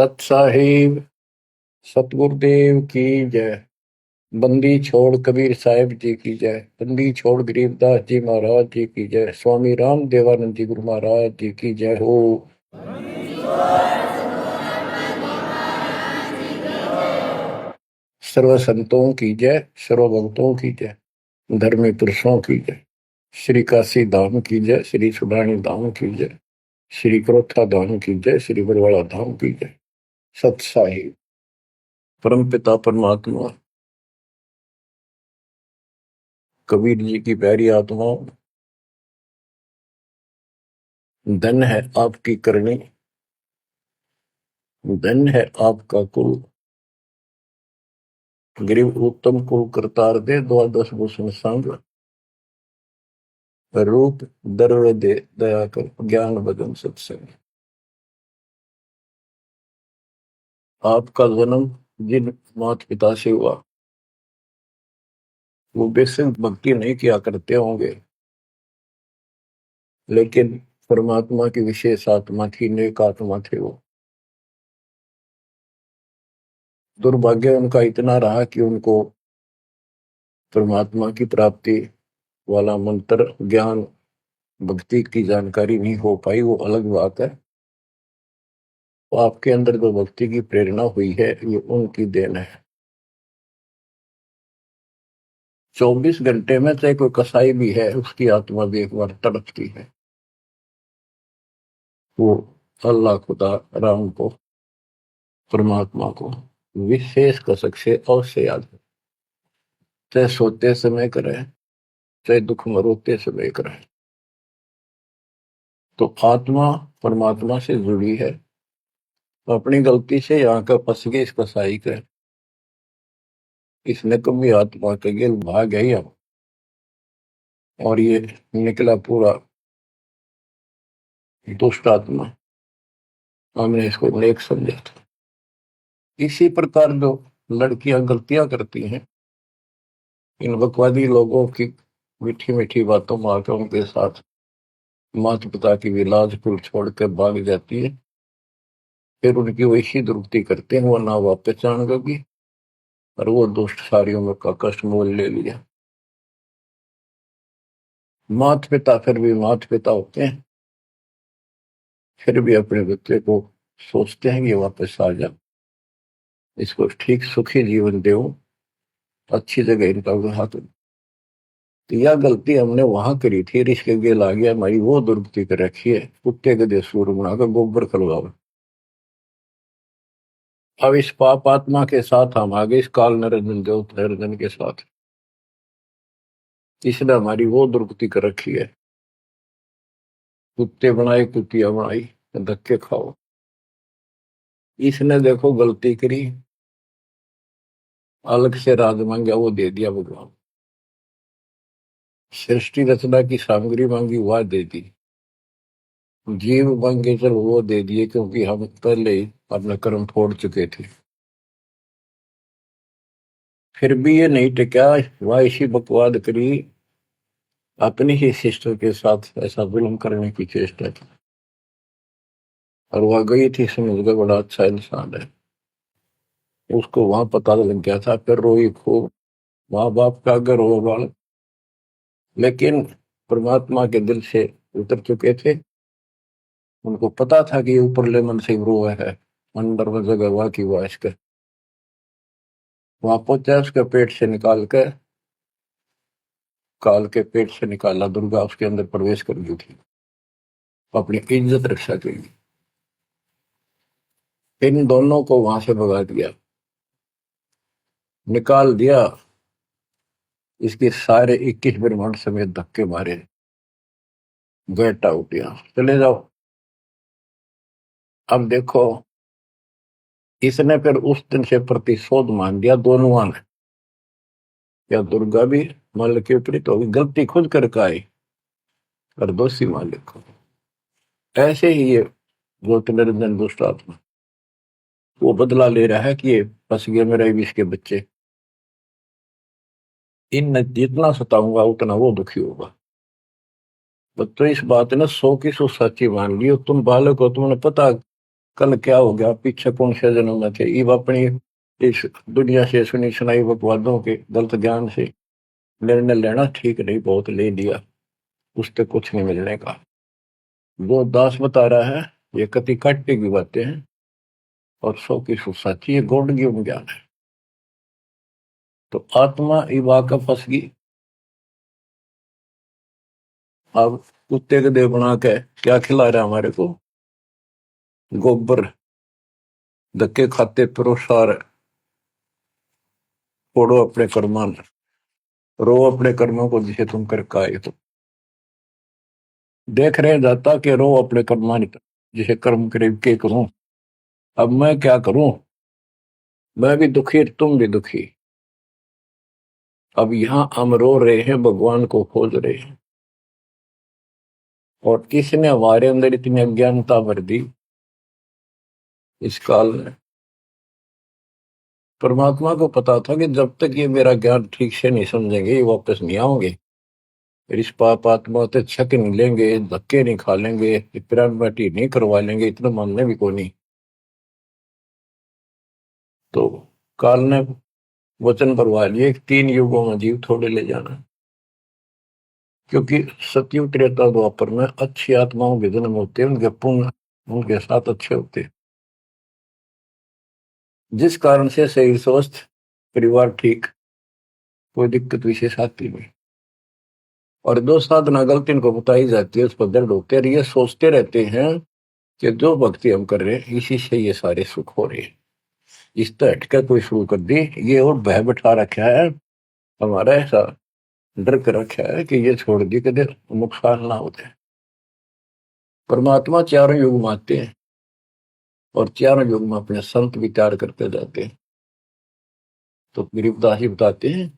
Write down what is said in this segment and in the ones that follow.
सत साहिब सतगुरुदेव की जय। बंदी छोड़ कबीर साहिब जी की जय। बंदी छोड़ गरीबदास जी महाराज जी की जय। स्वामी राम देवानंद जी गुरु महाराज जी की जय हो। सर्व संतों की जय, सर्व भक्तों की जय, धर्मी पुरुषों की जय। श्री काशी धाम की जय, श्री सुडानी धाम की जय, श्री क्रोथा धाम की जय, श्री बरवाड़ा धाम की जय। सत साहिब परम पिता परमात्मा कबीर जी की प्यारी आत्मा, धन है आपकी करनी, धन है आपका कुल, गरीब उत्तम को करतार दे, द्वादश भूषण संग रूप दर्व दे, दया कर ज्ञान बदन सत्संग। आपका जन्म जिन माता पिता से हुआ वो बेसिक भक्ति नहीं किया करते होंगे, लेकिन परमात्मा की विशेष आत्मा थी, नेक आत्मा थे वो। दुर्भाग्य उनका इतना रहा कि उनको परमात्मा की प्राप्ति वाला मंत्र ज्ञान भक्ति की जानकारी नहीं हो पाई, वो अलग बात है। तो आपके अंदर जो भक्ति की प्रेरणा हुई है ये उनकी देन है। 24 घंटे में चाहे कोई कसाई भी है उसकी आत्मा भी एक बार तड़पती है, वो अल्लाह खुदा राम को परमात्मा को विशेष कसक से अवश्य याद है, चाहे सोते समय करे चाहे दुख में रोते समय करे। तो आत्मा परमात्मा से जुड़ी है। तो अपनी गलती से यहाँ का फंस गए इस कसाई के, इसने कभी आत्मा के गिल भाग गई हम, और ये निकला पूरा दुष्ट आत्मा। हमने इसको नेक समझा था। इसी प्रकार जो लड़कियां गलतियां करती हैं, इन बकवादी लोगों की मीठी मीठी बातों में आकर उनके साथ माता पिता की भी लाज कुल छोड़ कर भाग जाती है, फिर उनकी वैसी दुर्गति करते हैं, वो ना वापस जान होगी और वो दुष्ट सारी उम्र का कष्ट मोल ले लिया। माता पिता फिर भी माता पिता होते हैं, फिर भी अपने बच्चे को सोचते हैं कि वापस आ जा, इसको ठीक सुखी जीवन दो, अच्छी जगह इनका विवाह करो। तो यह गलती हमने वहां करी थी, इसके गेल आ गया, हमारी वो दुर्गति कर रखी है, कुत्ते के देश सूर बनाकर गोबर खलवाओ। अब इस पाप आत्मा के साथ हम आगे इस काल निरंजन देव निरंजन के साथ, इसने हमारी वो दुर्गति कर रखी है। कुत्ते बनाए कुतिया बनाई, धक्के खाओ। इसने देखो गलती करी, अलग से राज मांगा वो दे दिया भगवान, सृष्टि रचना की सामग्री मांगी वह दे दी, जीव मांगे चल वो दे दिए, क्योंकि हम पहले ही अपना कर्म फोड़ चुके थे। फिर भी ये नहीं टिका, वह इसी बकवाद करी, अपनी ही सिस्टर के साथ ऐसा जुल्म करने की चेष्टा की, और वह गई थी समझ गए बड़ा अच्छा इंसान है, उसको वहां पता लग गया था। फिर रोई खूब, माँ बाप का अगर हो बाल, लेकिन परमात्मा के दिल से उतर चुके थे, उनको पता था कि ऊपरले मन से रो है, अंदर में जगह हुआ कि वह इसके वहां पहुंचा, उसके पेट से निकाल कर, काल के पेट से निकाला, दुर्गा उसके अंदर प्रवेश कर गई थी अपनी इज्जत रक्षा के लिए। इन दोनों को वहां से भगा दिया, निकाल दिया, इसके सारे 21 ब्रह्मांड समेत धक्के मारे, गेट आउट, यहां चले जाओ। अब देखो, इसने फिर उस दिन से प्रतिशोध मान दिया दोनों ने, या दुर्गा भी मालिक के विपरीत होगी, गलती खुद करके आई और दोषी मालिक को। ऐसे ही ये ज्योतिर्निरंजन दुष्ट आत्मा वो बदला ले रहा है कि ये फंस गया मेरा विष के बच्चे, इन जितना सताऊंगा उतना वो दुखी होगा। बच्चों इस बात ने 100 की 100 सच्ची मान ली, तुम बालक हो, तुमने पता कल क्या हो गया, पीछे कौन से जन्म में थे, इब अपनी इस दुनिया से सुनी सुनाई बकवादों के गलत ज्ञान से निर्णय लेना ठीक नहीं, बहुत ले लिया, उससे कुछ नहीं मिलने का। वो दास बता रहा है ये कति काटे की बातें हैं और 100 की सो सच्ची, ये गौड़ ज्ञान है। तो आत्मा इब आकर फंस गई। अब कुत्ते के देह बना के क्या खिला रहा है हमारे को, गोबर, धक्के खाते परोसार, फोड़ो अपने कर्मान, रो अपने कर्मों को जिसे तुम कर आए। तो देख रहे जाता कि रो अपने कर्मान जिसे कर्म करे के करूं, अब मैं क्या करूं, मैं भी दुखी तुम भी दुखी। अब यहां हम रो रहे हैं, भगवान को खोज रहे हैं, और किसने हमारे अंदर इतनी अज्ञानता भर दी इस काल में। परमात्मा को पता था कि जब तक ये मेरा ज्ञान ठीक से नहीं समझेंगे ये वापस नहीं आओगे, इस पाप आत्मा से छक नहीं लेंगे, धक्के नहीं खा लेंगे, पिरामिड नहीं करवा लेंगे, इतना मानने भी को नहीं। तो काल ने वचन करवा लिए 3 युगों में जीव थोड़े ले जाना, क्योंकि सतयुग त्रेता द्वापर में अच्छी आत्माओं के जन्म होते हैं, उनके पुण्य उनके साथ अच्छे होते हैं, जिस कारण से शरीर स्वस्थ, परिवार ठीक, कोई दिक्कत विशेष आती नहीं। और जो साधना गलती इनको बताई जाती है उस पर दर्द होते हैं, ये सोचते रहते हैं कि जो भक्ति हम कर रहे हैं इसी से ये सारे सुख हो रहे हैं, इस तरह हटकर कोई शुरू कर दी, ये और भय बैठा रखा है हमारा, ऐसा डर कर रखा है कि ये छोड़ दी कि नुकसान ना हो जाए। परमात्मा चारों युग में आते हैं और चारों युग में अपने संत विचार करते जाते हैं। तो गरीबदास जी बताते हैं,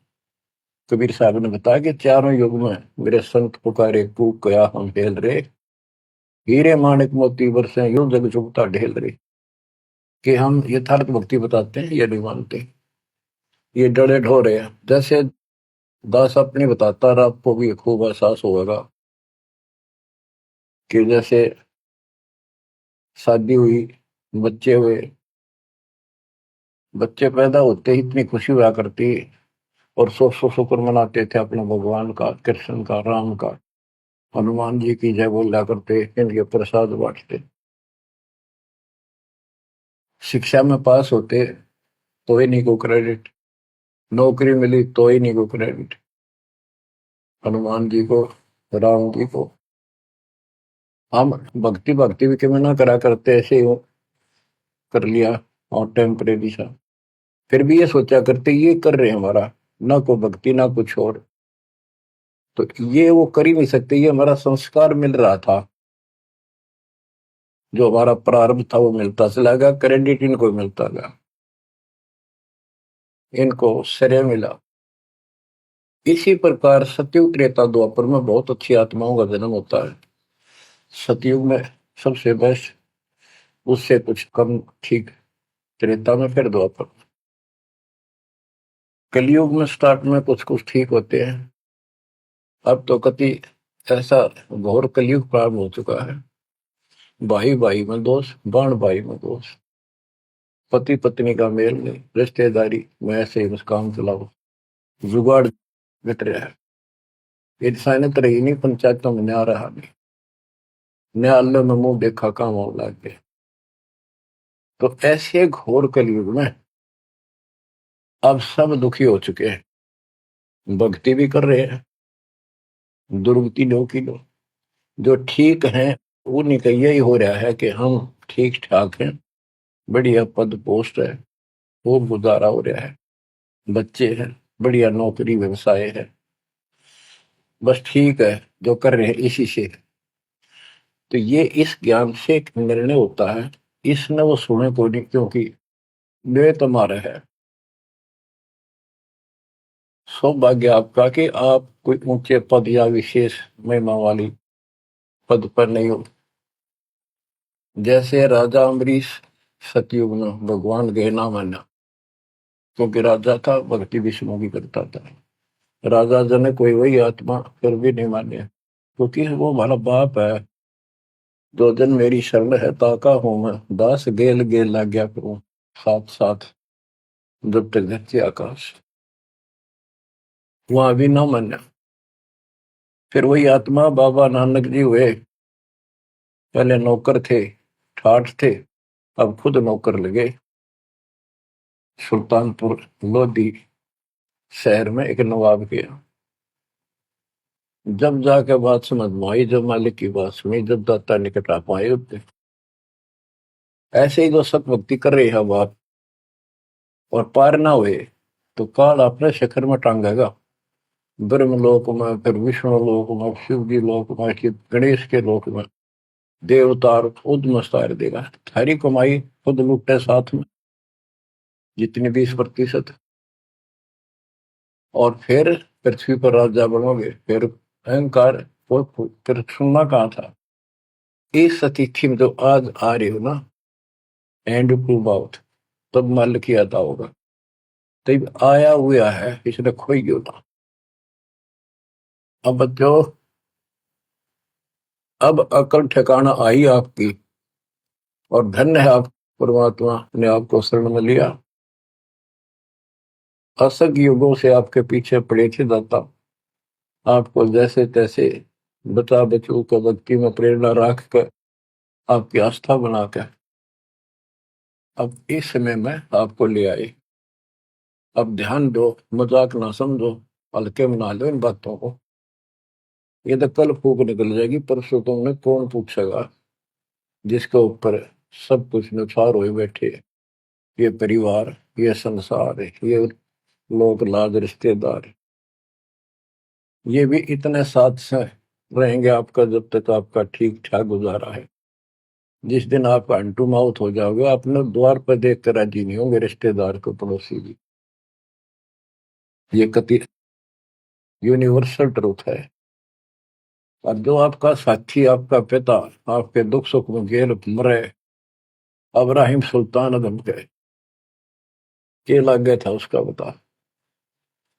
कबीर साहब ने बताया कि चारों युग में मेरे संत पुकारे कूक गया हम हेल रे, हीरे माणिक मोती बरसे यूं जग चुगता ढेल रे। कि हम यथार्थ भक्ति बताते हैं ये नहीं मानते, ये डरे ढोरे हैं। जैसे दास अपनी बताता रहा, आपको भी खूब एहसास होगा कि जैसे शादी हुई, बच्चे हुए, बच्चे पैदा होते ही इतनी खुशी हुआ करती, और 100 शुक्र मनाते थे अपने भगवान का, कृष्ण का, राम का, हनुमान जी की जय बोला करते, इनके प्रसाद बांटते। शिक्षा में पास होते तो ही नहीं को क्रेडिट, नौकरी मिली तो ही नहीं को क्रेडिट, हनुमान जी को, राम जी को। हम भक्ति भक्ति भी क्यों ना करा करते, ऐसे ही कर लिया और टेम्परेरी सा, फिर भी ये सोचा करते ये कर रहे हैं हमारा, ना को भक्ति ना कुछ और, तो ये वो कर ही नहीं सकते, ये हमारा संस्कार मिल रहा था, जो हमारा प्रारब्ध था वो मिलता चला गया, क्रेडिट इनको मिलता गया, इनको श्रेय मिला। इसी प्रकार सतयुग त्रेता द्वापर में बहुत अच्छी आत्माओं का जन्म होता है। सतयुग में सबसे बेस्ट, उससे कुछ कम ठीक, त्रेता में, फिर द्वापर। कलयुग में स्टार्ट में कुछ कुछ ठीक होते हैं, अब तो कति ऐसा घोर कलयुग प्रारंभ हो चुका है। भाई भाई में दोष, बाण भाई में दोष, पति पत्नी का मेल नहीं, रिश्तेदारी में ऐसे ही बस काम चलाओ, जुगाड़ घट रहा है। इंसानियत रही नहीं, पंचायतों में न्याय रहा नहीं, न्यायालय में मुंह देखा काम होने लग गए। तो ऐसे घोर कलयुग में अब सब दुखी हो चुके हैं, भक्ति भी कर रहे हैं, दुर्गति लो की लो, जो ठीक है उन्हीं का यही हो रहा है कि हम ठीक ठाक हैं, बढ़िया पद पोस्ट है, खूब गुजारा हो रहा है, बच्चे हैं, बढ़िया नौकरी व्यवसाय है, बस ठीक है जो कर रहे हैं इसी से। तो ये इस ज्ञान से एक निर्णय होता है, इसने वो सुने को नहीं, क्योंकि वे तुम्हारा है। सौभाग्य आपका कि आप कोई ऊंचे पद या विशेष महिमा वाली पद पर नहीं हो। जैसे राजा अम्बरीश सतयुग में भगवान गहना माना, क्योंकि राजा था, भक्ति विष्णु की करता था। राजा जन कोई वही आत्मा फिर भी नहीं माने, क्योंकि वो हमारा बाप है, जो जन मेरी शरण है ताका हूं मैं, दास गेल गेल लाग्या करूं, साथ साथ जब तक धरती आकाश। वहां भी ना मान्या। फिर वही आत्मा बाबा नानक जी हुए। पहले नौकर थे, ठाठ थे, अब खुद नौकर लगे। सुल्तानपुर लोधी शहर में एक नवाब के यहाँ। जब जाके बात समझ में आई, जब मालिक की बात सुनी, जब दाता निकट आ पाए उतने। ऐसे ही जो सत भक्ति कर रही है बात और पार ना हुए तो काल अपने शिखर में टांगेगा। ब्रह्म लोक में, फिर विष्णु लोक में, शिव जी लोक में, कि गणेश के लोक में देवतार खुद मस्तार देगा। थारी कमाई खुद लुटे साथ में जितनी 20%। और फिर पृथ्वी पर राजा बनोगे। फिर अहंकार फिर सुनना कहाँ था। इस अतिथि में जो आज आ रही हो ना, एंड टू बाउथ, तब मालिक की अदा होगा। तब आया हुआ है, इसने खोई गयो था। अब बच्चों, अब अकल ठिकाना आई आपकी, और धन्य है आप, परमात्मा ने आपको शरण में लिया। असंख्य युगों से आपके पीछे पड़े थे दाता, आपको जैसे तैसे बचा बचू कर भक्ति में प्रेरणा रख कर आपकी आस्था बनाकर अब इस समय में आपको ले आए। अब ध्यान दो, मजाक ना समझो, हल्के में ना लो इन बातों को। ये तो कल फूक निकल जाएगी, परसों तुमने कौन पूछेगा जिसके ऊपर सब कुछ नुसार हुए बैठे। ये परिवार, ये संसार, ये लोग लाज रिश्तेदार, ये भी इतने साथ से रहेंगे आपका जब तक आपका ठीक ठाक गुजारा है। जिस दिन आप अंटू माउथ हो जाओगे, अपने द्वार पर देख कर राजी नहीं होंगे रिश्तेदार को, पड़ोसी भी। ये कति यूनिवर्सल ट्रूथ है। और जो आपका साथी, आपका पिता, आपके दुख सुख में गेल मरे, अब्राहिम सुल्तान अदम के लग गया था उसका बता।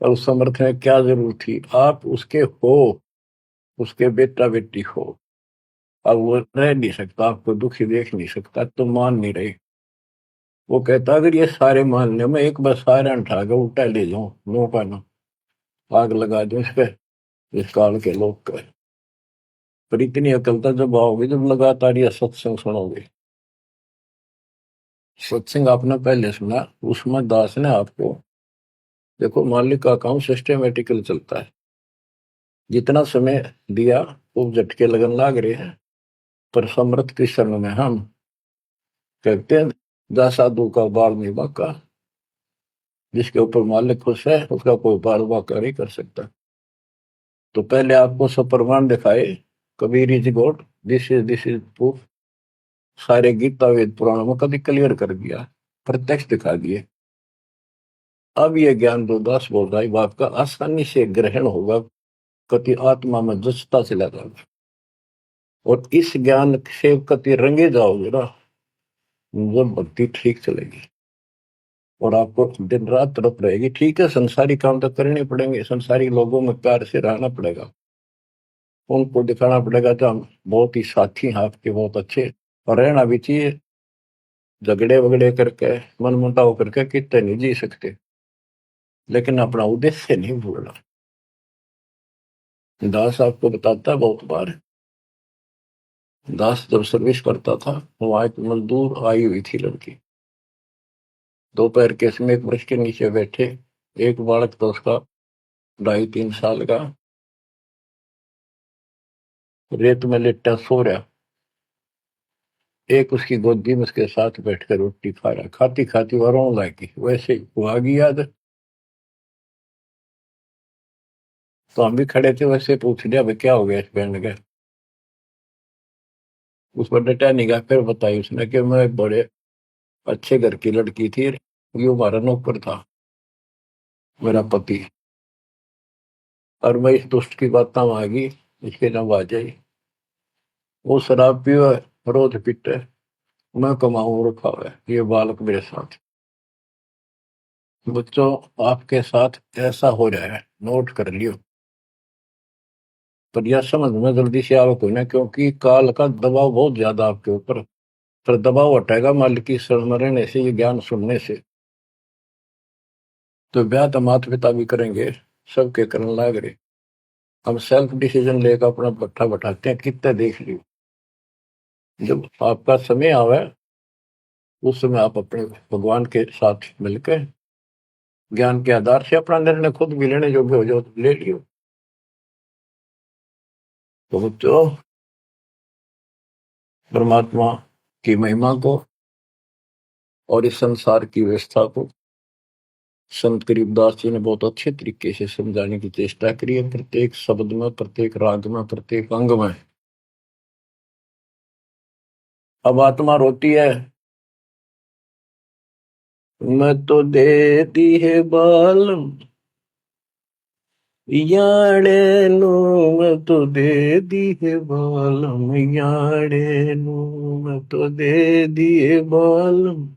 और उस समर्थ में क्या जरूरत थी, आप उसके हो, उसके बेटा बेटी हो। अब वो रह नहीं सकता, आपको दुखी देख नहीं सकता, तो मान नहीं रहे। वो कहता अगर ये सारे मान ले, मैं एक बार सारे उठा के उल्टा ले जाऊं, नो पाना आग लगा दूं इस पे, इस काल के लोग का। पर इतनी अकलता जब आओगे, जब लगातार ये सत्संग सुनोगे। सत्संग आपने पहले सुना, उसमें दास ने आपको, देखो मालिक का काम सिस्टमेटिकल चलता है। जितना समय दिया वो झटके लगन लाग रहे हैं। पर समर्थ कृष्ण में हम कहते हैं, जा साधु का बाल नहीं बाका। जिसके ऊपर मालिक खुश है उसका कोई बाल बाका नहीं कर सकता। तो पहले आपको सब प्रमाण दिखाए, Kabir is God, this is proof. सारे गीता वेद पुराणों में कभी क्लियर कर दिया, प्रत्यक्ष दिखा दिए। अब ये ज्ञान जो दास बोल रहा है बाप का आसानी से ग्रहण होगा, कति आत्मा में जचता चला जाएगा। और इस ज्ञान से कति रंगे जाओगे ना, जब भक्ति ठीक चलेगी और आपको दिन रात तरफ रहेगी। ठीक है, संसारी काम तो करने पड़ेंगे, संसारी लोगों में प्यार से रहना पड़ेगा, उनको दिखाना पड़ेगा तो हम बहुत ही साथी हैं आपके, बहुत अच्छे। और रहना भी चाहिए। झगड़े वगड़े करके, मन मुटाव करके कितने नहीं जी सकते, लेकिन अपना उद्देश्य नहीं भूलना। दास आपको बताता है बहुत बार, दास जब सर्विस करता था, वहां एक मजदूर आई हुई थी लड़की, दोपहर के समय एक वृक्ष के नीचे बैठे, एक बालक था उसका 2.5-3 साल का, रेत में लेटा सो रहा। एक उसकी गोदी में उसके साथ बैठकर रोटी खा रहा, खाती खाती वो रोने लगी। वैसे ही वो आ गई याद, तो हम भी खड़े थे, वैसे पूछ लिया भाई क्या हो गया इस बहन के। उस पर डटा नहीं गया। फिर बताई उसने कि मैं बड़े अच्छे घर की लड़की थी, ये हमारा नौकर था, मेरा पति, और मैं इस दुष्ट की बात आ गई, इसके नाम आ जाई। वो शराब पियो है, रोज पीटे, मैं कमाऊं रखा हुआ है, ये बालक मेरे साथ। बच्चों, आपके साथ ऐसा हो रहा है, नोट कर लियो। पर यह समझ में जल्दी से आवे कोई ना, क्योंकि काल का दबाव बहुत ज्यादा आपके ऊपर। पर दबाव हटेगा मालिक की शरण में रहने से, ये ज्ञान सुनने से। तो ब्याह तो माता पिता भी करेंगे, सबके करने लाग रहे। हम सेल्फ डिसीजन लेकर अपना भट्ठा बैठाते हैं, कितने देख लियो। जब आपका समय आवे उस समय आप अपने भगवान के साथ मिलकर ज्ञान के आधार से अपना निर्णय खुद भी लेने योग्य हो जाओ तो ले लियो। तो बच्चों, परमात्मा की महिमा को और इस संसार की व्यवस्था को संत करीबदास जी ने बहुत अच्छे तरीके से समझाने की चेष्टा करी है, प्रत्येक शब्द में, प्रत्येक राग में, प्रत्येक अंग में। अब आत्मा रोती है, मैं तो दे दी है बालम याड़े नु, मैं तो दे दी है बालम याड़े नु, मैं तो दे दिए बालम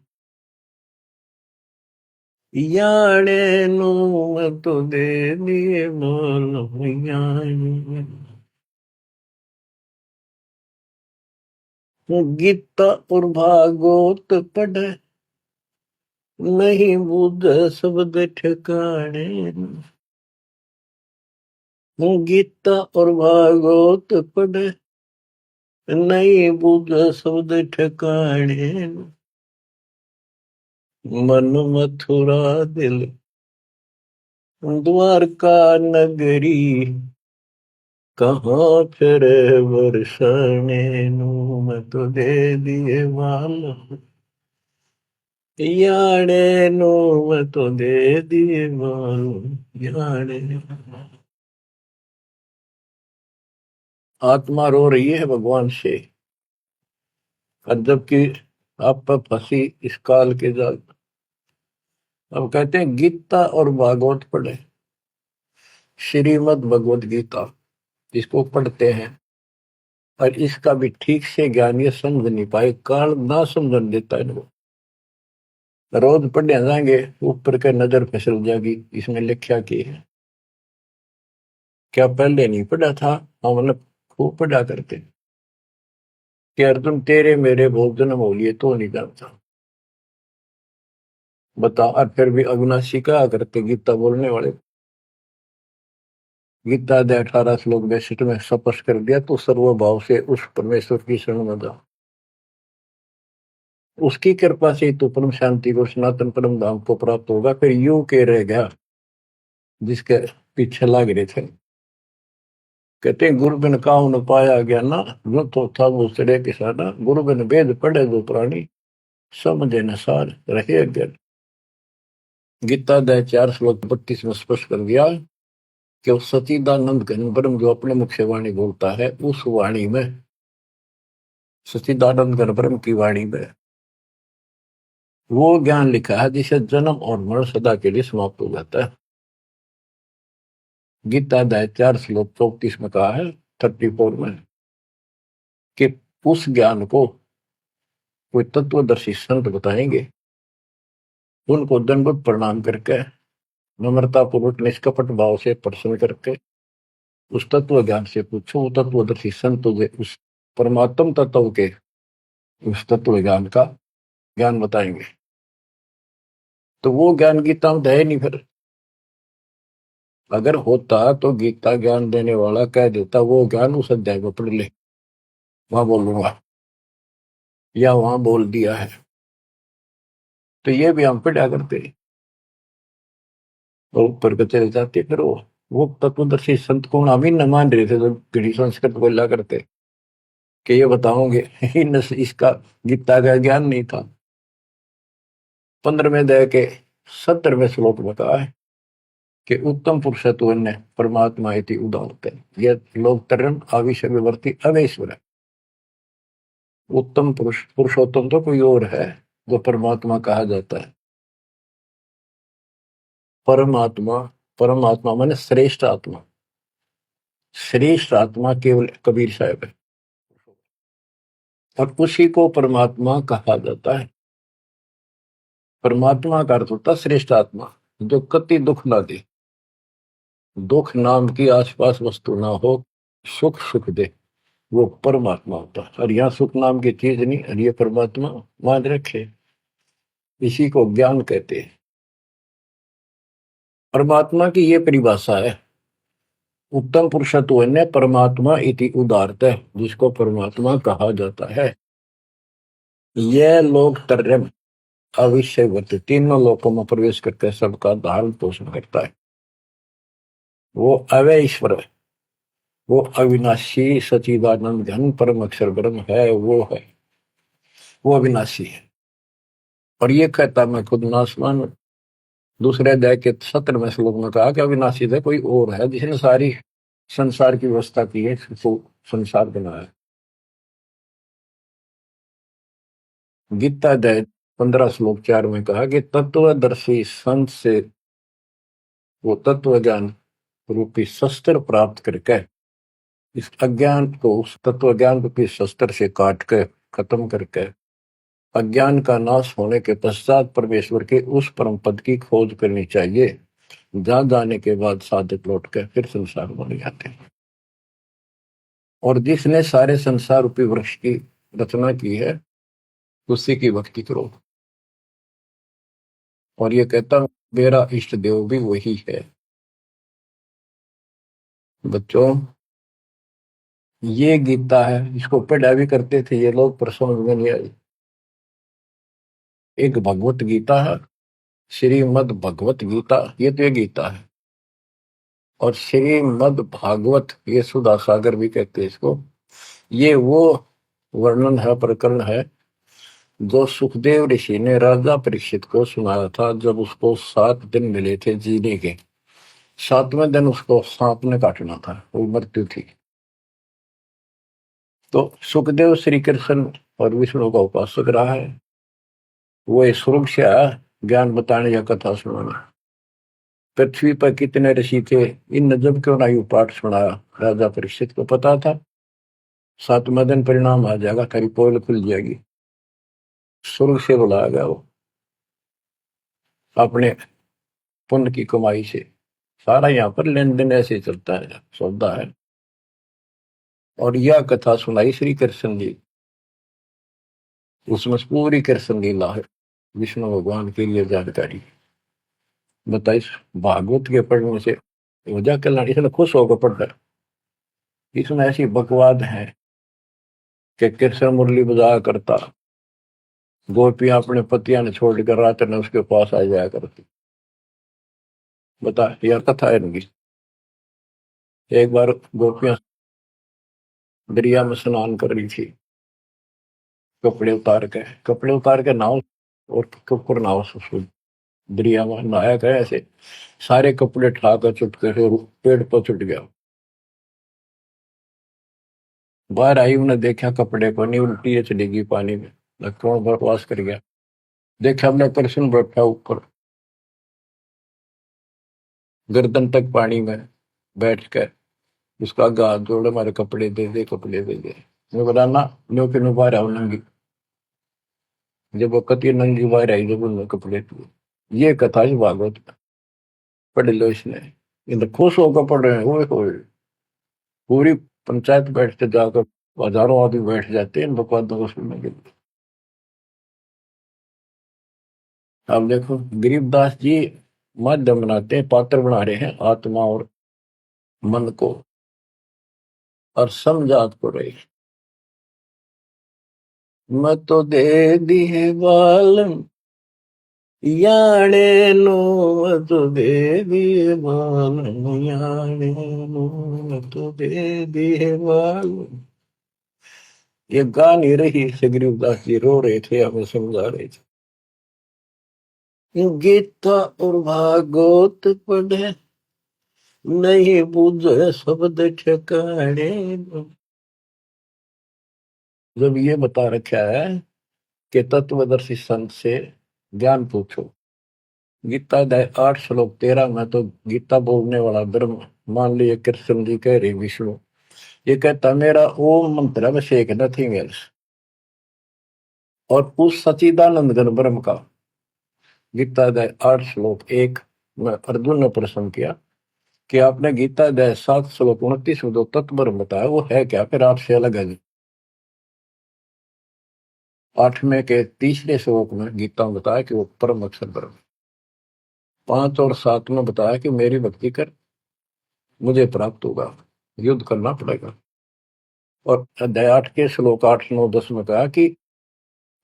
याड़े नु, मैं तो दे दिए बालम याड़े। गीता और भागवत पढ़े नहीं बुझ शब्द ठिकाने। गीता और भागवत पढ़े नहीं बुझ शब्द ठिकाने। मन मथुरा दिल द्वारका नगरी, कहाँ फिर बरसाने नु, मैं तो दे दिए माल याड़े नु, मैं तो दे दिए माल याड़े। आत्मा रो रही है भगवान से, और जबकि आप पर फंसी इस काल के जाल। अब कहते हैं गीता और भागवत पढ़े, श्रीमद् भगवत गीता इसको पढ़ते हैं, और इसका भी ठीक से ज्ञान ये समझ नहीं पाए, काल ना समझन देता है इनको। रोज पढ़ने जाएंगे, ऊपर के नजर फिसल जाएगी, इसमें लिखा की है क्या पहले नहीं पढ़ा था। हाँ, मतलब खूब पढ़ा करते कि अर्जुन तेरे मेरे बहुत जन्म हो लिए तो नहीं जानता। बता, और फिर भी अविनाशी कहा करते गीता बोलने वाले। गीता अध्याय 18 श्लोक 62 में स्पष्ट कर दिया, तो सर्वभाव से उस परमेश्वर की शरण में जा, उसकी कृपा से तो परम शांति को, सनातन परम धाम को प्राप्त होगा। फिर यू के रह गया जिसके पीछे लाग रहे थे। कहते गुरु बिन काहू न पाया गया ना, जो तो था वो सड़े किसाना, गुरु बिन वेद पढ़े जो प्राणी, समझे न सार रहे अज्ञान। गीता अध्याय 4 श्लोक 32 में स्पष्ट कर दिया कि उस सचिदानंद घन ब्रह्म जो अपने मुख से वाणी बोलता है, उस वाणी में, सचिदानंद घन ब्रह्म की वाणी में वो ज्ञान लिखा है जिसे जन्म और मरण सदा के लिए समाप्त हो जाता है। गीता अध्याय 4 श्लोक 34 में कहा है, 34 में, कि उस ज्ञान को कोई तत्वदर्शी संत बताएंगे, उनको दंडवत प्रणाम करके, नम्रता पूर्वक निष्कपट भाव से प्रश्न करके उस तत्व ज्ञान से पूछो। वो तत्वदर्शी संत तुझे उस परमात्म तत्व के, उस तत्व ज्ञान का ज्ञान बताएंगे। तो वो ज्ञान गीता में है नहीं। फिर अगर होता तो गीता ज्ञान देने वाला कह देता वो ज्ञान उस अध्याय में पढ़ ले, वहां बोलूंगा, या वहां बोल दिया है। तो ये भी हम पढ़ा करते और ऊपर के चले जाते। फिर वो तत्वदर्शी संत को हम ही न मान रहे थे, तो पीढ़ी संस्कृत बोला करते कि ये बताओगे इसका गीता का ज्ञान नहीं था। 15वें अध्याय के 70वें श्लोक में कहा है कि उत्तम पुरुषत्व ने परमात्मा इति उदाहरते, यह लोग तरन आविष्य विवर्ती अवेश्वर है। उत्तम पुरुष, पुरुषोत्तम तो कोई और है जो परमात्मा कहा जाता है। परमात्मा, परमात्मा माने श्रेष्ठ आत्मा, श्रेष्ठ आत्मा केवल कबीर साहब है, और उसी को परमात्मा कहा जाता है। परमात्मा का अर्थ होता श्रेष्ठ आत्मा, जो कति दुख ना दे, दुख नाम की आसपास वस्तु ना हो, सुख सुख दे, वो परमात्मा होता है। और यहाँ सुख नाम की चीज नहीं, और ये परमात्मा मान रखे, इसी को ज्ञान कहते हैं। परमात्मा की ये परिभाषा है, उत्तम पुरुषत्व ने परमात्मा इति उदारत है, जिसको परमात्मा कहा जाता है। यह लोग तरम अविषयवत, तीनों लोकों में प्रवेश करके सबका धारण पोषण करता है। वो अवय ईश्वर है, वो अविनाशी सचिदानंद घन परम अक्षर ब्रह्म है, वो अविनाशी है। और ये कहता मैं खुद नासवान। दूसरे अध्याय के 17वें श्लोक में कहा कि अविनाशी है, कोई और है जिसने सारी संसार की व्यवस्था की है, तो संसार बनाया। गीता अध्याय 15 श्लोक 4 में कहा कि तत्वदर्शी संत से वो तत्व ज्ञान रूपी शस्त्र प्राप्त करके इस अज्ञान को उस तत्व ज्ञान रूपी शस्त्र से काट के खत्म करके अज्ञान का नाश होने के पश्चात परमेश्वर के उस परम पद की खोज करनी चाहिए, जहां जाने के बाद साधक लौट के फिर संसार बन जाते हैं। और जिसने सारे संसार रूपी वृक्ष की रचना की है, उसी की भक्ति करो। और ये कहता मेरा इष्ट देव भी वही है। बच्चों, ये गीता है, इसको पढ़ा भी करते थे ये लोग, पर समझ में नहीं आई। एक भगवत गीता है, श्रीमद् भगवत गीता, ये तो ये गीता है। और श्रीमद् भागवत, ये सुधा सागर भी कहते हैं इसको। ये वो वर्णन है, प्रकरण है, जो सुखदेव ऋषि ने राजा परीक्षित को सुनाया था, जब उसको 7 दिन मिले थे जीने के। 7वें दिन उसको सांप ने काटना था, वो मृत्यु थी। तो सुखदेव श्री कृष्ण और विष्णु का उपासक रहा है। वो इस स्वरूप से आया ज्ञान बताने या कथा सुनाने। पृथ्वी पर कितने ऋषि थे, इन जब क्यों ना पाठ सुनाया। राजा परीक्षित को पता था 7वें दिन परिणाम आ जाएगा, तेरी पोल खुल जाएगी। स्वर्ग से बुलाया गया वो, अपने पुण्य की कमाई से। सारा यहाँ पर लेन देन ऐसे चलता है, सौदा है। और यह कथा सुनाई श्री कृष्ण जी, उसमें पूरी कृष्ण लीला है, विष्णु भगवान के लिए जानकारी बताइए। भागवत के पढ़ने से वजह कल्याण, इसने खुश होकर पढ़ रहा। इसमें ऐसी बकवाद है कि कृष्ण मुरली बजाया करता, गोपियां अपने पतियां ने छोड़कर रात में उसके पास आ जाया करती। बता, यह कथा है इनकी। एक बार गोपियां दरिया में स्नान कर रही थी, कपड़े उतार के नाव, और कपूर नाव से दरिया में नहाया गया। ऐसे सारे कपड़े ठाकर चुटके से पेड़ पर चुट गया। बाहर आई, उन्हें देखा कपड़े को नहीं, उल्टी चलेगी पानी में, कौन बकवास कर गया। देखा हमने कृष्ण बैठा ऊपर, गर्दन तक पानी में बैठ कर उसका आगे हाथ जोड़े, हमारे कपड़े दे दे, कपड़े दे दे। मैं बोला ना, नो के नो बाहर आओ नंगी। जब वो कति नंगी बाहर आई, जब उन्होंने कपड़े दिए। ये कथा है भागवत में, पढ़ लो इसने। इन तो खुश होकर पढ़ रहे हैं, वो पूरी पंचायत बैठते जाकर, हजारों आदमी बैठ जाते हैं इन बकवादों को सुनने के लिए। अब देखो गरीबदास जी माध्यम बनाते हैं, पात्र बना रहे हैं आत्मा और मन को, और समझात को रही। मैं तो दे दी है बालम याने नो, मैं तो दे दी है बालम याने नो, मैं तो दे दी है बालम। ये गा नहीं रही से, गरीबदास जी रो रहे थे, हमें समझा रहे थे। गीता और भागवत पढ़े, नहीं बुझे शब्द ठिकाने। जब ये बता रखा है कि तत्वदर्शी संत से ज्ञान पूछो, गीता 8 श्लोक 13 में तो गीता बोलने वाला ब्रह्म, मान लीजिए कृष्ण जी कह रहे विष्णु, ये कहता मेरा ओम मंत्र है, बस एक, नथिंग एल्स। और उस सचिदानंद घन ब्रह्म का, गीता 8 श्लोक 1 में अर्जुन ने प्रश्न किया कि आपने गीता अध्याय 7 श्लोक 29 में जो तत्व ब्रह्म बताया वो है क्या, फिर आपसे अलग है। 8वें के तीसरे श्लोक में गीता में बताया कि वो परम अक्षर ब्रह्म। 5 और 7 में बताया कि मेरी भक्ति कर मुझे प्राप्त होगा, युद्ध करना पड़ेगा। और अध्याय 8 के श्लोक 8 9 10 में कहा कि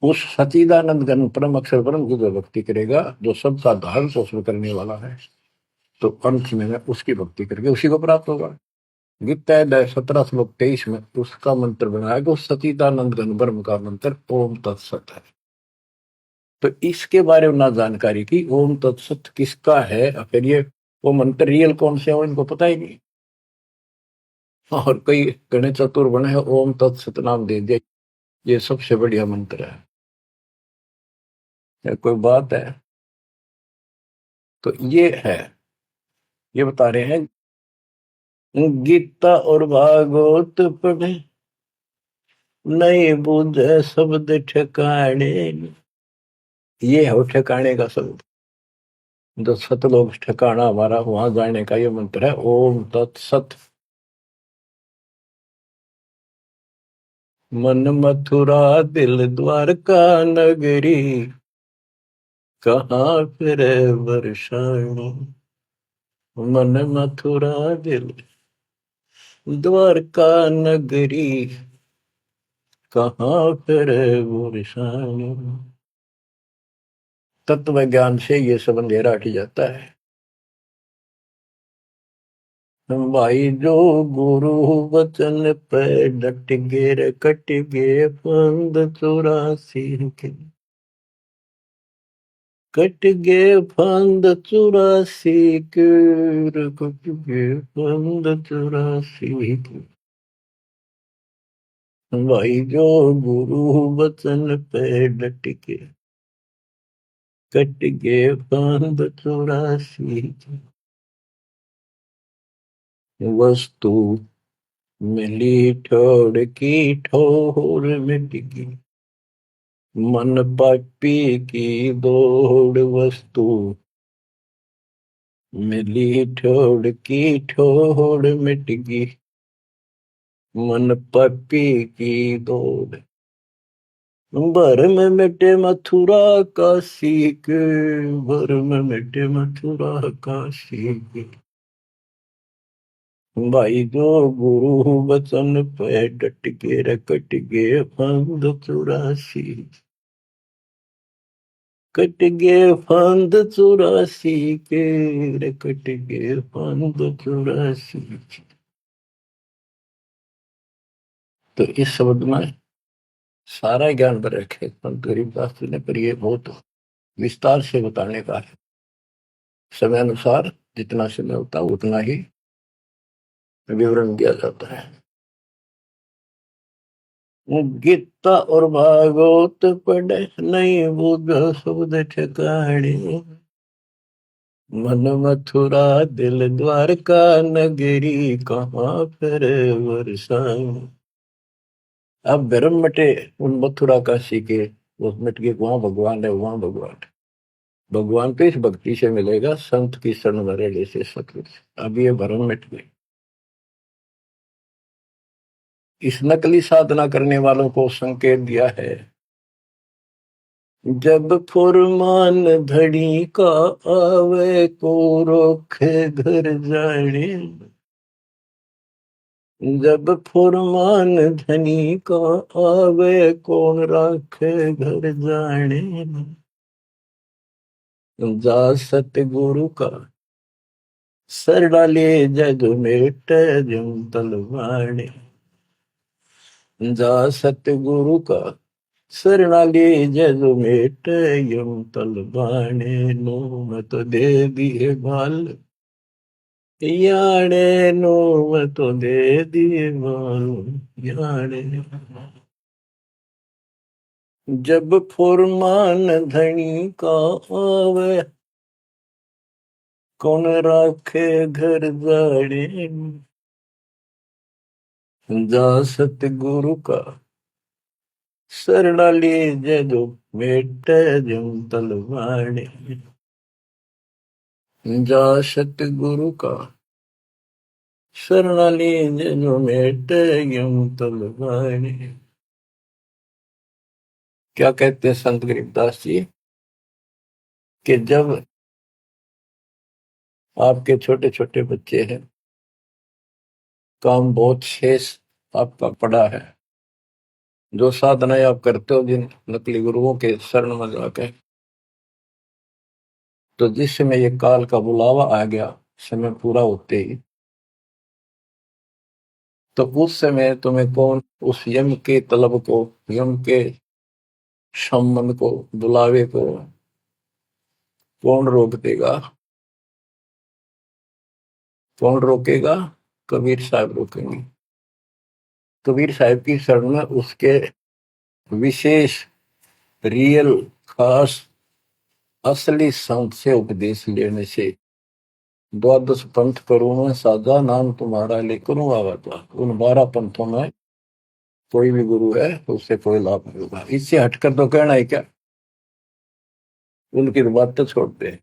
उस सच्चिदानंद घन परम अक्षर ब्रह्म की जो भक्ति करेगा, जो सबका धारण पोषण करने वाला है, तो अंत में उसकी भक्ति करके उसी को प्राप्त होगा। गीता अध्याय 17 श्लोक 23 में उसका मंत्र बनाया कि उस सच्चिदानंद घन ब्रह्म का मंत्र ओम तत्सत है। तो इसके बारे में ना जानकारी की, ओम तत्सत किसका है, फिर ये वो मंत्र रियल कौन से हो इनको पता ही नहीं। और कई गणेश चतुर बने हैं, ओम तत्सत नाम दे दिया, ये सबसे बढ़िया मंत्र है। या कोई बात है। तो ये है, ये बता रहे हैं गीता और भागवत पढ़े नहीं बुझे शब्द ठिकाने। ये है ठिकाने का शब्द, जो सतलोक ठिकाना हमारा, वहां जाने का ये मंत्र है ओम तत्सत। मन मथुरा दिल द्वारका नगरी, कहाँ फिर वर्षाणु। मन मथुरा दिल द्वारका नगरी, कहाँ फिर वर्षाणु। तत्व ज्ञान से ये सब अंधेरा हट जाता है। भाई जो गुरु वचन पे डट गे रे, कट गे फंद 84 के, कट गे फंद 84 के, कट गे फंद 84 के। भाई जो गुरु वचन पे डट के, कट गे फंद 84 के। वस्तु मिली ठोड़ की ठोर मिट गई, मन पापी की दौड़। वस्तु मिली ठोड़ की ठोर मिट गई, मन पापी की दौड़। भर में मिटे मथुरा काशी के, भर में मिटे मथुरा काशी के। भाई जो गुरु वचन पे डट के रकट गे फंद 84, कट गे फंद 84 के, रकट गे फंद 84। तो इस शब्द में सारा ज्ञान पर रखे संत गरीबदास जी ने, पर ये बहुत विस्तार से बताने का है। समय अनुसार जितना समय होता है उतना ही विवरण दिया जाता है। गीता और भागवत पढ़े नहीं बुझ शब्द ठिकाने, मन मथुरा दिल द्वारका नगरी, कहाँ फिर वर्षाणु। अब भ्रम मिटे उन मथुरा काशी के, वो मिट के वहां भगवान है, वहां भगवान है। भगवान तो इस भक्ति से मिलेगा, संत की शरण में रहने से सकृत। अब ये भ्रम मिट गए। इस नकली साधना करने वालों को संकेत दिया है, जब फुरमान धड़ी का आवे को रोखे घर जाने। जब फुरमान धनी का आवे कौन राखे घर जाने। जा सतगुरु का सर डाले जग मेट जम तलवाने। जा सतगुरु का शरणाले जग मेट यम तलवाने। नो मत दे दिए बाल याने, नो मत दे दिए बाल याने। जब फुरमान धनी का आवे कौन राखे घर जाड़े। जा सतगुरु का शरणाले जग मेट जम तलवाने। जा सतगुरु का शरणाली जो मेट यम तलवाणी। क्या कहते हैं संत गरीबदास जी कि जब आपके छोटे छोटे बच्चे हैं, काम बहुत शेष आपका पड़ा है, जो साधनाएं आप करते हो जिन नकली गुरुओं के शरण में जाके, तो जिस समय ये काल का बुलावा आ गया, समय पूरा होते ही, तो उस समय तुम्हें कौन उस यम के तलब को, यम के संबंध को, बुलावे को कौन रोक देगा? कौन रोकेगा? कबीर साहब रोकेंगे। कबीर साहब की शरण में उसके विशेष, रियल, खास, असली संत से उपदेश लेने से, द्वादश पंथ करूं मैं साझा, नाम तुम्हारा लेकर आवाजा। उन 12 पंथों में कोई भी गुरु है तो उससे कोई लाभ नहीं होगा। इससे हटकर तो कहना है क्या? उनकी बात तो छोड़ दे,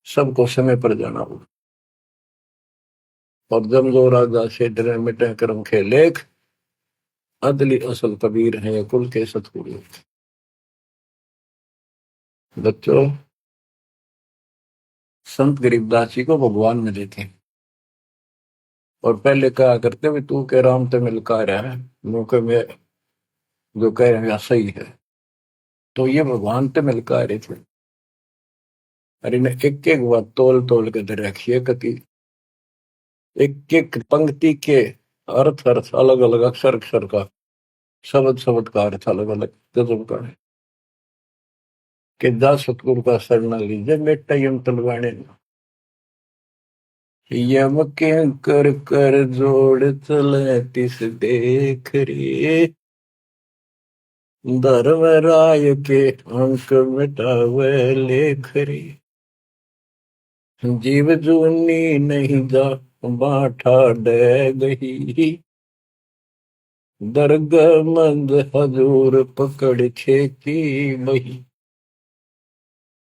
सबको समय पर जाना होगा। और जम जो राजा से डरे मिटे कर्म के लेख, अदली असल कबीर है कुल के सतगुरु। बच्चों, संत गरीबदास जी को भगवान मिले थे और पहले कहा करते भी तू के राम ते मिलकर है, मौके में जो कह रहे सही है। तो ये भगवान ते मिलकर रहे थे। और इन्हें एक एक बात तोल तोल के दे रखी है, कति एक एक पंक्ति के अर्थ अर्थ अलग अलग, अक्षर अक्षर का, शब्द शब्द का अर्थ अलग अलग गजब का है। कि जा सतगुरु का शरण लीजिए बेटा यम तलवाने, यम के कर कर जोड़ चले तिस देख रे, धर्म राय के अंक मिटावे लेख रे। जीव जूनी नहीं जा बाठा डे गही, दर्ग मंद हजूर पकड़ खेती बही।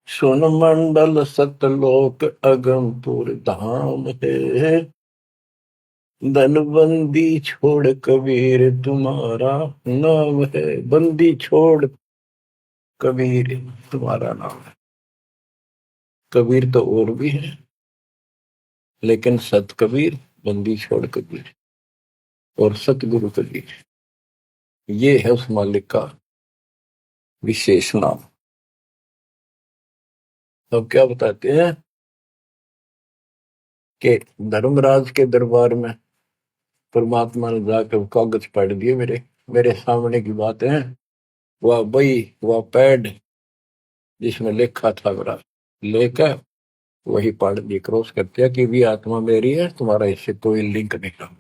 सुन मंडल सतलोक अगमपुर धाम है, धनबंदी छोड़ कबीर तुम्हारा नाम है। बंदी छोड़ कबीर तुम्हारा नाम है। कबीर तो और भी है, लेकिन सत कबीर, बंदी छोड़ कबीर और सतगुरु कबीर, ये है उस मालिक का विशेष नाम। अब क्या बताते हैं कि धर्मराज के दरबार में परमात्मा ने जाकर कागज पढ़ दिए, मेरे मेरे सामने की बात है। वह बई, वह पैड जिसमें लिखा था मेरा, लेकर वही पढ़ दी, क्रॉस करते हैं कि भी आत्मा मेरी है, तुम्हारा इससे कोई लिंक नहीं रहा।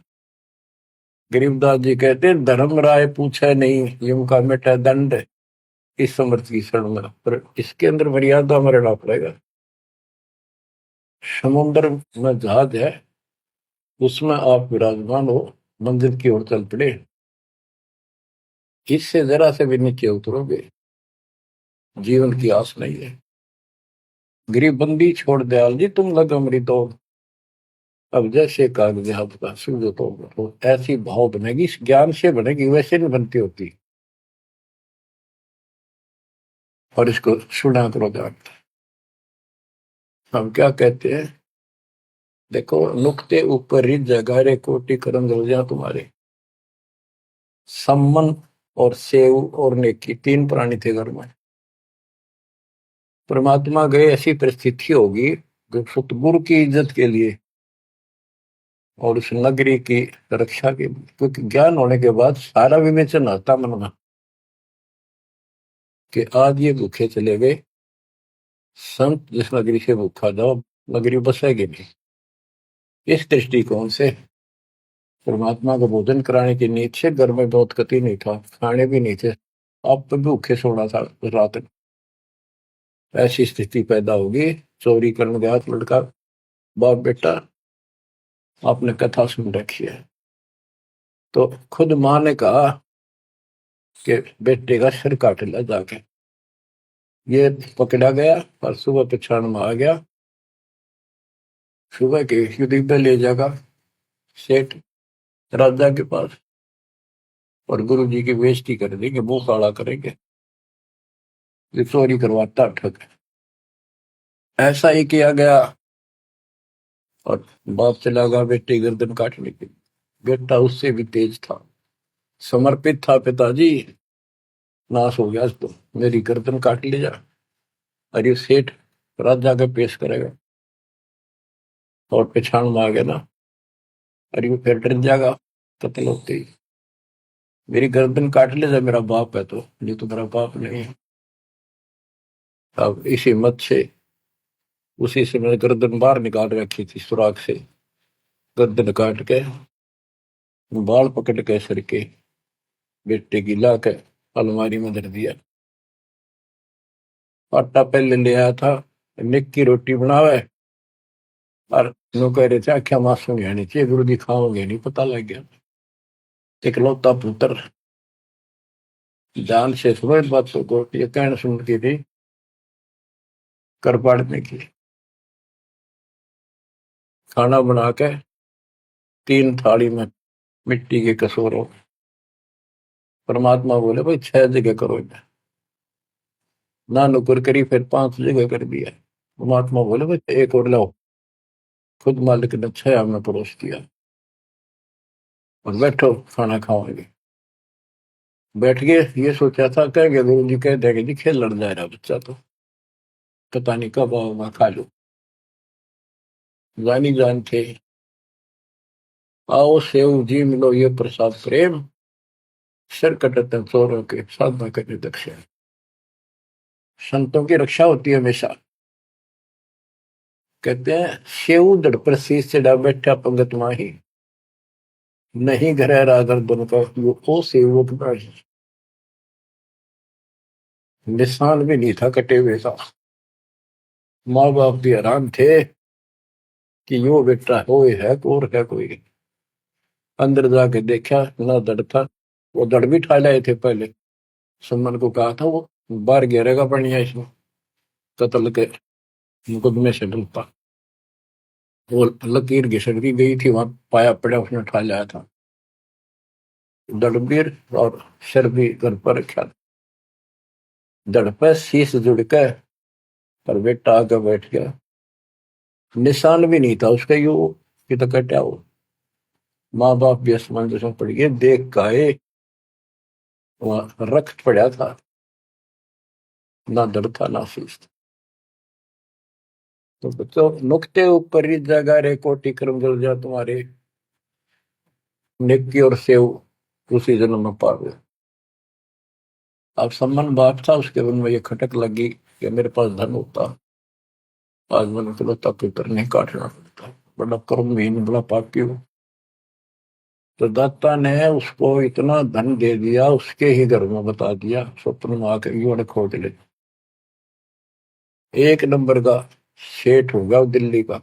गरीबदास जी कहते हैं धर्म राय पूछे नहीं यम का मिटा दंड, इस समर्थ की शरण में, पर इसके अंदर मर्यादा में रहना पड़ेगा। समुद्र में जहाज है, उसमें आप विराजमान हो, मंजिल की ओर चल पड़े, इससे जरा से भी नीचे उतरोगे, जीवन की आस नहीं है। गरीब बंदी छोड़ दयाल जी तुम लग अमरी तो, अब जैसे कागज आपका सूझो तो ऐसी भाव बनेगी, इस ज्ञान से बनेगी, वैसे नहीं बनती होती। और इसको सुना करो जान। हम क्या कहते हैं, देखो नुक्ते ऊपर रिज जगारे कोटि करम जा तुम्हारे। सम्मन और सेव और नेकी, 3 प्राणी थे घर में। परमात्मा गए, ऐसी परिस्थिति होगी जो सतगुरु की इज्जत के लिए और उस नगरी की रक्षा के लिए, क्योंकि ज्ञान होने के बाद सारा विवेचन आता मन में कि आज ये भूखे चले गए, संत जिस नगरी से भूखा जाओ नगरी बसेगी नहीं। इस दृष्टिकोण से परमात्मा को भोजन कराने की नींद से घर में बहुत कति नहीं था, खाने भी नहीं थे, आप तो भूखे सोना था रात। ऐसी स्थिति पैदा होगी, चोरी करने गया लड़का, बाप बेटा, आपने कथा सुन रखी है। तो खुद मां ने कहा कि बेटे का सिर काट लिया जाके। ये पकड़ा गया और सुबह पछाड़ में आ गया, सुबह के युधिक पे ले जाएगा सेठ राजा के पास और गुरु जी की बेइज्जती कर देंगे, मुंह काला करेंगे, ये चोरी करवाता ठग। ऐसा ही किया गया और बाप चला गया बेटे गर्दन काटने के लिए। बेटा उससे भी तेज था, समर्पित था, पिताजी नाश हो गया तो मेरी गर्दन काट ले जा। अरे सेठ राजा के पेश करेगा और पहचान में आ गया ना, अरे वो फिर डर जाएगा कत्ल होते ही, मेरी गर्दन काट ले जा, मेरा बाप है तो, नहीं तो मेरा बाप नहीं है। अब इसी मत से उसी से मैंने गर्दन बाहर निकाल रखी थी सुराख से, गर्दन काट के बाल पकड़ के सर के बेटे की ला के अलमारी में धर दिया। आटा पहले ले आया था, निक की रोटी बनावे और नो कह रहे थे आख्या मासूम नहीं चाहिए, गुरु जी खाओगे नहीं, पता लग गया। इकलौता पुत्र जान से समझ बातों को ये कहना सुनती थी कर पाड़ने की। खाना बना के 3 थाली में मिट्टी के कसूरों, परमात्मा बोले भाई 6 जगह करो इन्हें, ना नुकर करी, फिर 5 जगह कर दिया। परमात्मा बोले भाई एक और लाओ, खुद मालिक ने 6 में परोस दिया और बैठो खाना खाओगे। बैठ गए, ये सोचा था कहेंगे गुरु जी कह देंगे जी खेल लड़ जाए रहा बच्चा तो, पता नहीं कब आओगा खा लो। जानी जान थे, आओ सेव जी मिलो ये प्रसाद प्रेम, सिर कटते चोरों के साधना करने दक्षिण। संतों की रक्षा होती है हमेशा। कहते हैं सेव दड़ पर शीश चढ़ा बैठा पंगत माही, नहीं घर रागर दोनों का वो सेवक नहीं। निशान भी नहीं था कटे हुए का। माँ बाप भी हैरान थे कि यो बेटा हो है और है कोई। अंदर जाके देखा ना दड़ था, वो दड़ भी ठा लाए थे पहले। सुमन को कहा था वो बाहर घेरेगा बढ़िया इसमें, कत्ल के मुकदमे से डलता। वो लकीर घिसट की गई थी, वहां पाया पड़ा उसने ठा लाया था। दड़बीर और सिर भी घर पर रखा था। दड़ पे शीश जुड़ के और बेटा आगे बैठ गया, निशान भी नहीं था उसका, यू कि तो कटा हो। माँ बाप भी असमंजस में पड़ गए, देख गाए वहां रक्त पड़ा था, ना दड़ था ना शीश था। तो बच्चों नुकते ऊपर ही जगा रे कोटि कर्म जल जा तुम्हारे, नेकी और सेव उसी जन्म में पावे। अब सम्मान बाप था, उसके मन में ये खटक लगी कि मेरे पास धन होता, आज मैंने चलो पुत्र नहीं काटना पड़ता, बड़ा कर्महीन बड़ा पापी हूं। तो दाता ने उसको इतना धन दे दिया, उसके ही घर में बता दिया, स्वप्न में आकर युवक खोज ले, 1 नंबर का सेठ होगा दिल्ली का।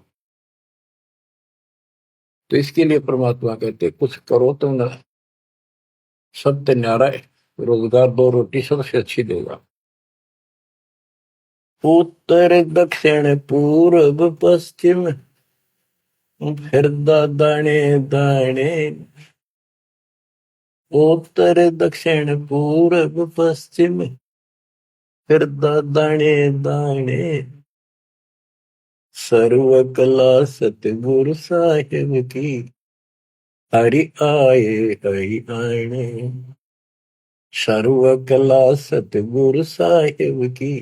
तो इसके लिए परमात्मा कहते कुछ करो तो न, सत्य न्यारा है, रोजगार 2 रोटी सबसे अच्छी देगा। उत्तर दक्षिण पूर्व पश्चिम फिर दाने दाने, उत्तर दक्षिण पूर्व पश्चिम फिर दाने दाने, सर्व कला सतगुरु साहिब की, हरि आए हरि आने। सर्व कला सतगुरु साहिब की,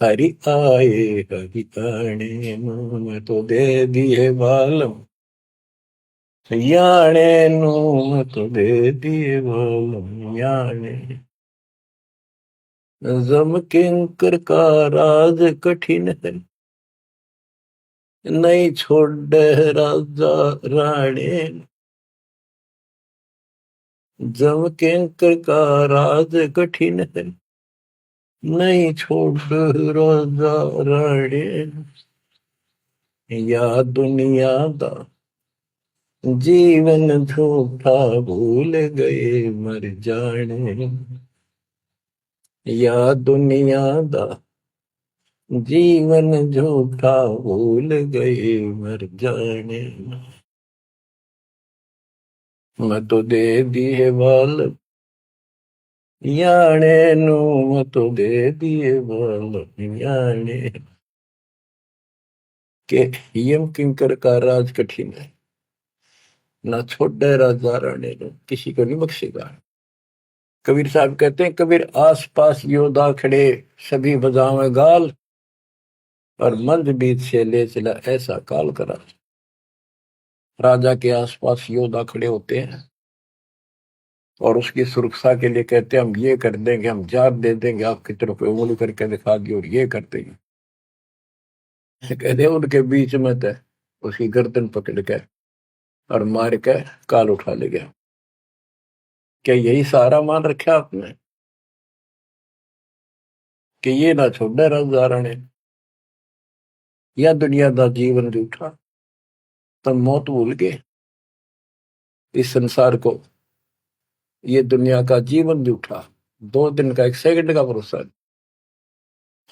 हरि आए हरि आने। मैं तो दे दिए बालम याने नू, मैं तो दे दिए बालम याने। जम किंकर का राज कठिन है, नहीं छोड़ राजा राणे। जम किंकर का राज कठिन है, नहीं छोड़ राजा राणे। या दुनिया दा जीवन झूठा भूल गए मर जाने, या दुनिया दा जीवन झूठा भूल गए मर जाने, मैं तो दे दिए बाल याने नू, मैं तो दे दिए बाल याने। के यम किंकर का राज कठिन है, ना छोड़े राजा राणे ने, किसी को नहीं बख्शेगा। कबीर साहब कहते हैं, कबीर आस पास योद्धा खड़े सभी बजावे गाल, और मंद बीत से ले चला ऐसा काल करा। राजा के आसपास योद्धा खड़े होते हैं और उसकी सुरक्षा के लिए कहते हैं हम ये कर देंगे, हम जात दे देंगे, आपकी तरफ उंगली करके दिखा दी और ये कर देंगे। कहते हैं उनके बीच में थे, उसकी गर्दन पकड़ के और मार के काल उठा ले गया। क्या यही सहारा मान रखा आपने कि ये ना छोड़े राजा राणे, या दुनिया दा जीवन जूठा, तब मौत भूल गए इस संसार को, ये दुनिया का जीवन जूठा, 2 दिन का 1 सेकंड का भरोसा नहीं,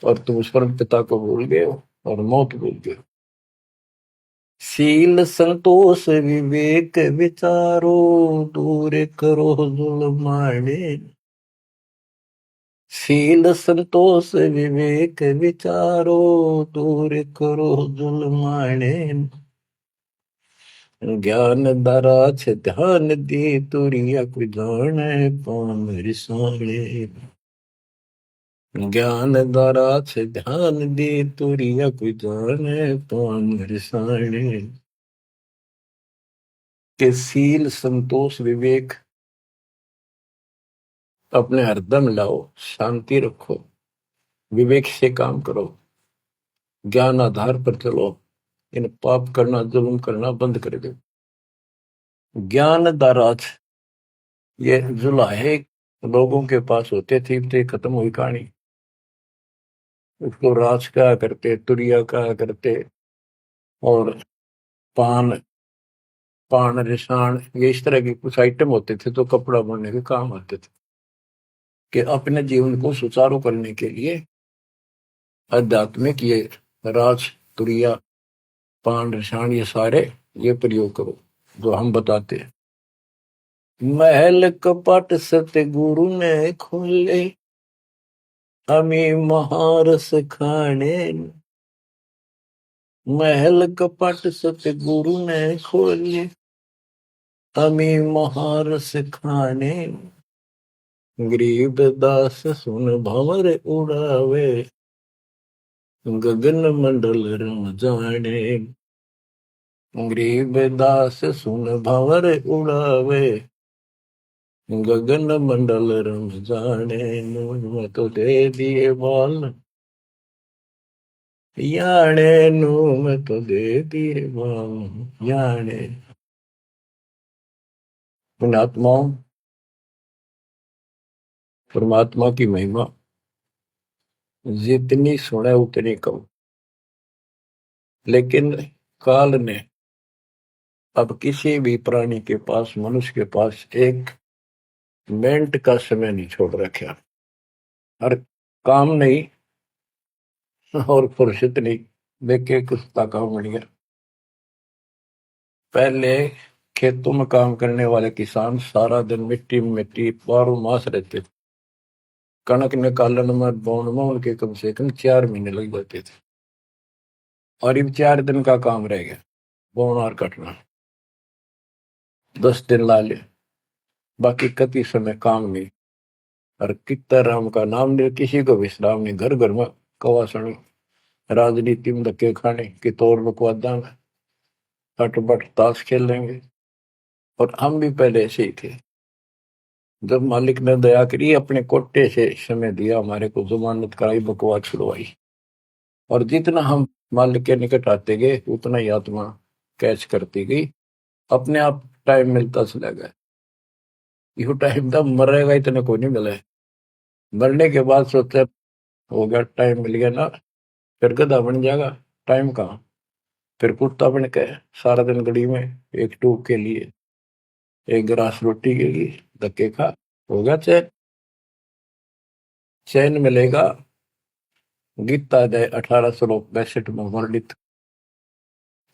और तुम उस परम पिता को भूल गए हो और मौत भूल गए हो। शील संतोष विवेक विचारो, दूर करो जुल्माने। शील संतोष विवेक विचारो, दूर करो जुल्माने। ज्ञान दरा छ ध्यान दी, तुरिया कोई जाने पाम रिसाणे। ज्ञान द्वारा से ध्यान दे, तुरिया कोई जाने पाम रिसाणे। के सील संतोष विवेक अपने हरदम लाओ, शांति रखो, विवेक से काम करो, ज्ञान आधार पर चलो, इन पाप करना जुल्म करना बंद कर दो। ज्ञान दाराज ये जुलाहे लोगों के पास होते थे, खत्म हुई कहानी। उसको राज कहा करते, तुरिया कहा करते, और पान पान रिसाण, ये इस तरह के कुछ आइटम होते थे तो कपड़ा बनने के काम आते थे। कि अपने जीवन को सुचारू करने के लिए आध्यात्मिक ये राज तुरिया पान रिसाण ये सारे ये प्रयोग करो जो हम बताते हैं। महल कपट सतगुरु ने खोले, हमें महारस खाने। महल कपट सतगुरु ने खोले, हमें महारस खाने। गरीब दास सुन भंवर उड़ावे, गगन मंडल रम जाने। गरीब दास सुन भंवर उड़ावे, गगन मंडल रम जाने। मैं तो दे दिए बाल याने नू, मैं तो दे दिए बाल याने। उन आत्माओं परमात्मा की महिमा जितनी सुने उतनी कम, लेकिन काल ने अब किसी भी प्राणी के पास, मनुष्य के पास 1 मिनट का समय नहीं छोड़ रखा। हर काम नहीं और फुर्सत नहीं, देखे कुछ काम बढ़ गया। पहले खेतों में काम करने वाले किसान सारा दिन मिट्टी में मिट्टी 12 मास रहते थे। कणक निकालन में बोन में उनके कम से कम 4 महीने लग जाते थे, और अब 4 दिन का काम रह गया बोन और कटना, 10 दिन ला ले, बाकी कति समय काम नहीं। और कितना राम का नाम नहीं, किसी को विश्राम नहीं, घर घर में कवासण, राजनीति में धक्के खाने की तौर बकवादा में हटबट ताश खेल लेंगे। और हम भी पहले ऐसे ही थे। जब मालिक ने दया करी, अपने कोटे से समय दिया, हमारे को जमानत कराई, बकवास छुड़वाई, और जितना हम मालिक के निकट आते गए उतना ही आत्मा कैच करती गई, अपने आप टाइम मिलता चला गया। यो टाइम तब मरेगा इतने को नहीं मिला है। मरने के बाद सोचा हो गया, टाइम मिल गया ना, फिर गधा बन जाएगा, टाइम कहाँ। फिर कुत्ता बन के सारा दिन गली में एक टूक के लिए, एक गिलास रोटी के लिए धक्के खा, होगा चैन। चैन मिलेगा गीता अध्याय 18 श्लोक 62 में वर्णित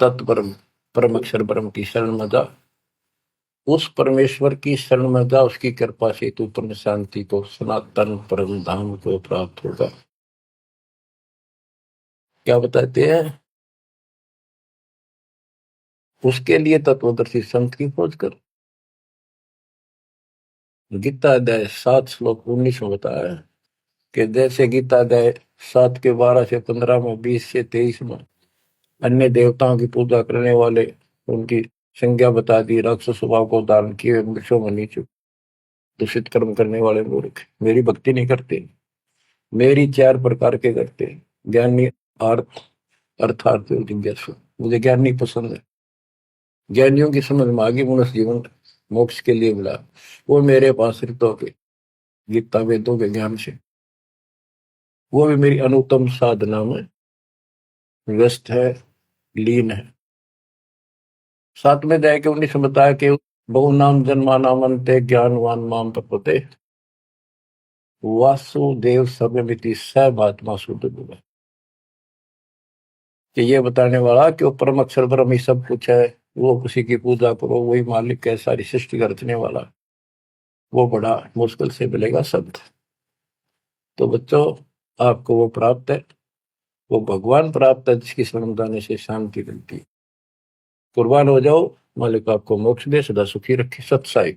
तत्परम परम अक्षर ब्रह्म की शरण में जा, उस परमेश्वर की शरण में जा, उसकी कृपा से तू परम शांति को, सनातन परम धाम को प्राप्त होगा। क्या बताते हैं? उसके लिए तत्वदर्शी संत की खोज कर। गीता अध्याय 7 श्लोक 19 में बताया है कि जैसे गीता अध्याय 7 के 12 से 15 में, 20 से 23 में अन्य देवताओं की पूजा करने वाले, उनकी संज्ञा बता दी, राक्षस स्वभाव को धारण किए वृक्षों में नीचे दूषित कर्म करने वाले मूर्ख मेरी भक्ति नहीं करते। मेरी 4 प्रकार के करते, ज्ञानी, अर्थ अर्थार्थ और जिज्ञासु। मुझे ज्ञानी पसंद है, ज्ञानियों की समझ में आगे मनुष्य जीवन मोक्ष के लिए मिला, वो मेरे पास ऋतों के गीता वेदों के ज्ञान से, वो भी मेरी अनुत्तम साधना में व्यस्त है, लीन है। 7 में अध्याय के 19 में बताया कि बहु नाम जन्मा नामंते ज्ञानवान माम प्रपते वासुदेव सर्वमिति सर्वात्मा शुद्ध है। कि ये बताने वाला कि वो परम अक्षर ब्रह्म ही सब कुछ है, वो किसी की पूजा करो, वही मालिक है, सारी सृष्टि का रचने वाला, वो बड़ा मुश्किल से मिलेगा शब्द। तो बच्चों, आपको वो प्राप्त है, वो भगवान प्राप्त है जिसकी शरण जाने से शांति मिलती है। कुर्बान हो जाओ, मालिक आपको मोक्ष दे, सदा सुखी रखे। सत साई।